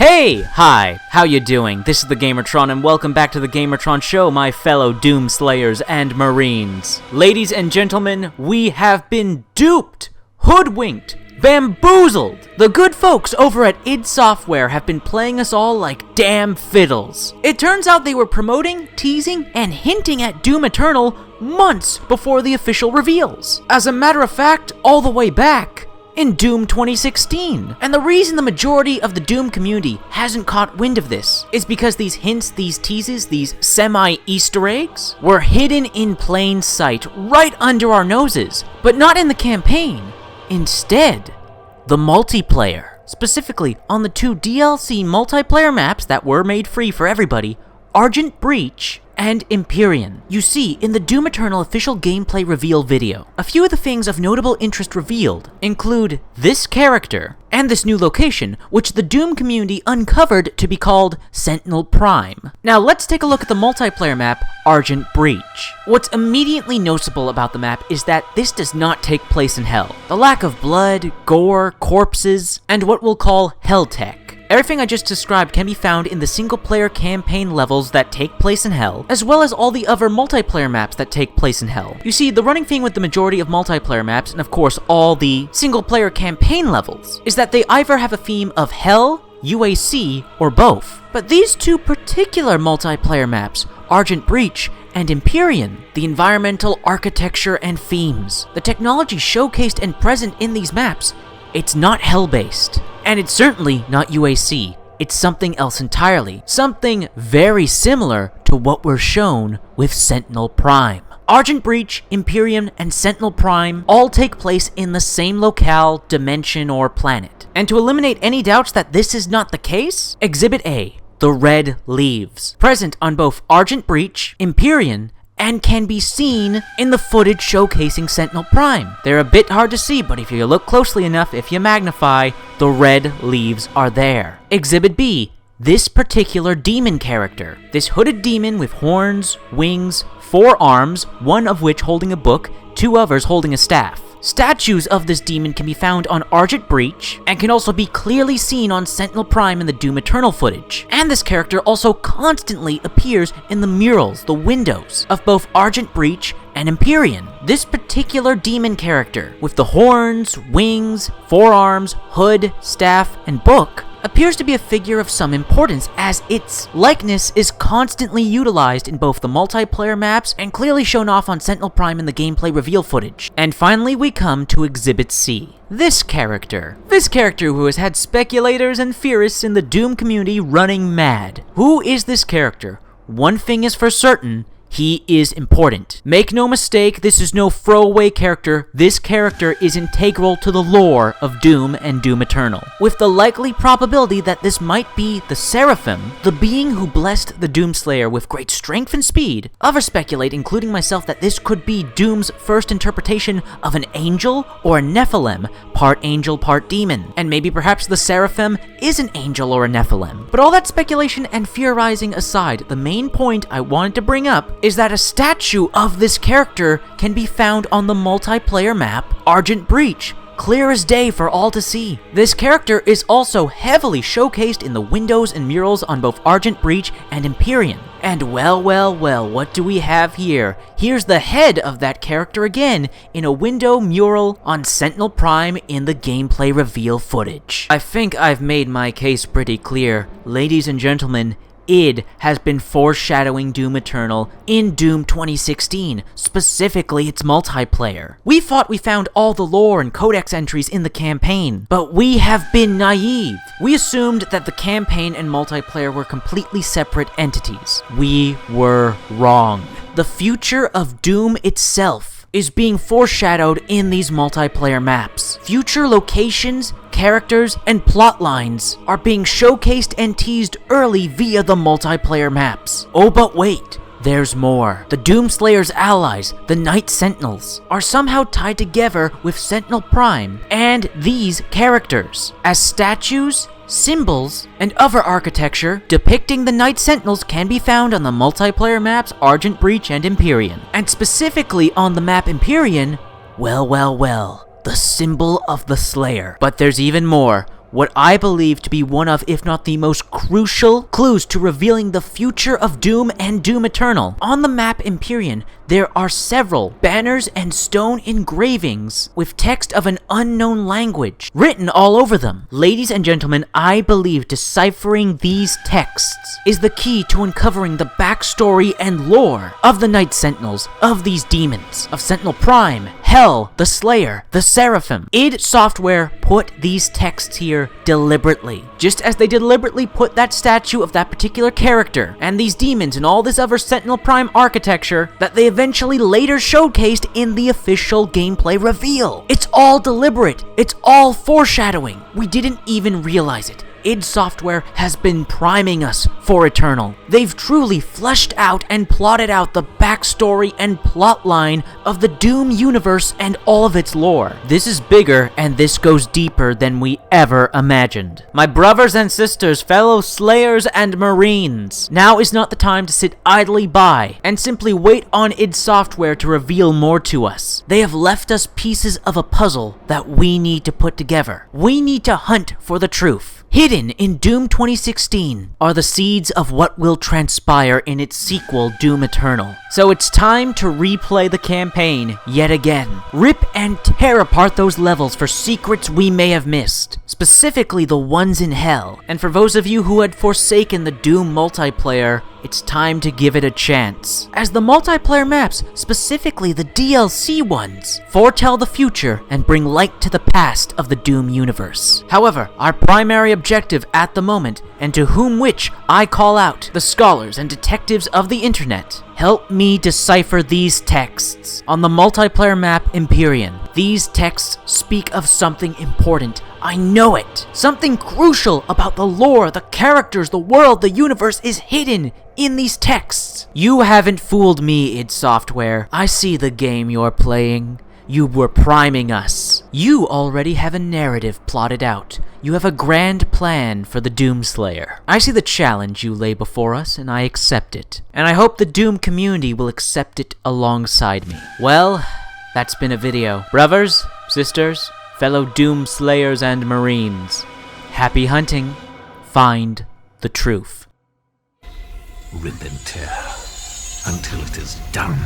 Hey! Hi! How you doing? This is the Gamertron and welcome back to the Gamertron Show, my fellow Doom Slayers and Marines. Ladies and gentlemen, we have been duped, hoodwinked, bamboozled! The good folks over at id Software have been playing us all like damn fiddles. It turns out they were promoting, teasing, and hinting at Doom Eternal months before the official reveals. As a matter of fact, all the way back in Doom 2016. And the reason the majority of the Doom community hasn't caught wind of this is because these hints, these teases, these semi-Easter eggs were hidden in plain sight right under our noses, but not in the campaign. Instead, the multiplayer. Specifically, on the two DLC multiplayer maps that were made free for everybody, Argent Breach and Empyrean. You see, in the Doom Eternal official gameplay reveal video, a few of the things of notable interest revealed include this character and this new location, which the Doom community uncovered to be called Sentinel Prime. Now let's take a look at the multiplayer map, Argent Breach. What's immediately noticeable about the map is that this does not take place in Hell. The lack of blood, gore, corpses, and what we'll call Hell tech. Everything I just described can be found in the single-player campaign levels that take place in Hell, as well as all the other multiplayer maps that take place in Hell. You see, the running theme with the majority of multiplayer maps, and of course all the single-player campaign levels, is that they either have a theme of Hell, UAC, or both. But these two particular multiplayer maps, Argent Breach and Empyrean, the environmental architecture and themes, the technology showcased and present in these maps, it's not Hell-based. And it's certainly not UAC. It's something else entirely. Something very similar to what we're shown with Sentinel Prime. Argent Breach, Empyrean, and Sentinel Prime all take place in the same locale, dimension, or planet. And to eliminate any doubts that this is not the case, Exhibit A, the Red Leaves, present on both Argent Breach, Empyrean, and can be seen in the footage showcasing Sentinel Prime. They're a bit hard to see, but if you look closely enough, if you magnify, the red leaves are there. Exhibit B, this particular demon character. This hooded demon with horns, wings, 4 arms, one of which holding a book, 2 others holding a staff. Statues of this demon can be found on Argent Breach, and can also be clearly seen on Sentinel Prime in the Doom Eternal footage. And this character also constantly appears in the murals, the windows, of both Argent Breach and Empyrean. This particular demon character, with the horns, wings, 4 arms, hood, staff, and book, appears to be a figure of some importance, as its likeness is constantly utilized in both the multiplayer maps and clearly shown off on Sentinel Prime in the gameplay reveal footage. And finally we come to Exhibit C. This character who has had speculators and theorists in the Doom community running mad. Who is this character? One thing is for certain, he is important. Make no mistake, this is no throwaway character. This character is integral to the lore of Doom and Doom Eternal, with the likely probability that this might be the Seraphim, the being who blessed the Doomslayer with great strength and speed. Others speculate, including myself, that this could be Doom's first interpretation of an angel or a Nephilim, part angel, part demon. And maybe perhaps the Seraphim is an angel or a Nephilim. But all that speculation and theorizing aside, the main point I wanted to bring up is that a statue of this character can be found on the multiplayer map Argent Breach, clear as day for all to see. This character is also heavily showcased in the windows and murals on both Argent Breach and Empyrean. And well, what do we have here? Here's the head of that character again in a window mural on Sentinel Prime in the gameplay reveal footage. I think I've made my case pretty clear. Ladies and gentlemen, id has been foreshadowing Doom Eternal in Doom 2016, specifically its multiplayer. We thought we found all the lore and codex entries in the campaign, but we have been naive. We assumed that the campaign and multiplayer were completely separate entities. We were wrong. The future of Doom itself is being foreshadowed in these multiplayer maps. Future locations, characters, and plot lines are being showcased and teased early via the multiplayer maps. Oh, but wait, there's more. The Doomslayer's allies, the Night Sentinels, are somehow tied together with Sentinel Prime and these characters. As statues, symbols, and other architecture depicting the Night Sentinels can be found on the multiplayer maps Argent Breach and Empyrean. And specifically on the map Empyrean, well, the symbol of the Slayer. But there's even more. what I believe to be one of, if not the most crucial clues to revealing the future of Doom and Doom Eternal. On the map Empyrean, there are several banners and stone engravings with text of an unknown language written all over them. Ladies and gentlemen, I believe deciphering these texts is the key to uncovering the backstory and lore of the Night Sentinels, of these demons, of Sentinel Prime, Hell, the Slayer, the Seraphim. id Software put these texts here deliberately, just as they deliberately put that statue of that particular character and these demons and all this other Sentinel Prime architecture that they eventually later showcased in the official gameplay reveal. It's all deliberate. It's all foreshadowing. We didn't even realize it. id Software has been priming us for Eternal. They've truly fleshed out and plotted out the backstory and plotline of the Doom universe and all of its lore. This is bigger and this goes deeper than we ever imagined. My brothers and sisters, fellow Slayers and Marines, now is not the time to sit idly by and simply wait on id Software to reveal more to us. They have left us pieces of a puzzle that we need to put together. We need to hunt for the truth. Hidden in Doom 2016 are the seeds of what will transpire in its sequel, Doom Eternal. So it's time to replay the campaign yet again. Rip and tear apart those levels for secrets we may have missed, specifically the ones in Hell. And for those of you who had forsaken the Doom multiplayer, it's time to give it a chance, as the multiplayer maps, specifically the DLC ones, foretell the future and bring light to the past of the Doom universe. However, our primary objective at the moment, and to whom which I call out the scholars and detectives of the internet, help me decipher these texts. On the multiplayer map Empyrean, these texts speak of something important. I know it. Something crucial about the lore, the characters, the world, the universe is hidden in these texts. You haven't fooled me, id Software. I see the game you're playing. You were priming us. You already have a narrative plotted out. You have a grand plan for the Doomslayer. I see the challenge you lay before us, and I accept it. And I hope the Doom community will accept it alongside me. Well, that's been a video. Brothers, sisters, fellow Doom Slayers and Marines, happy hunting. Find the truth. Rip and tear until it is done.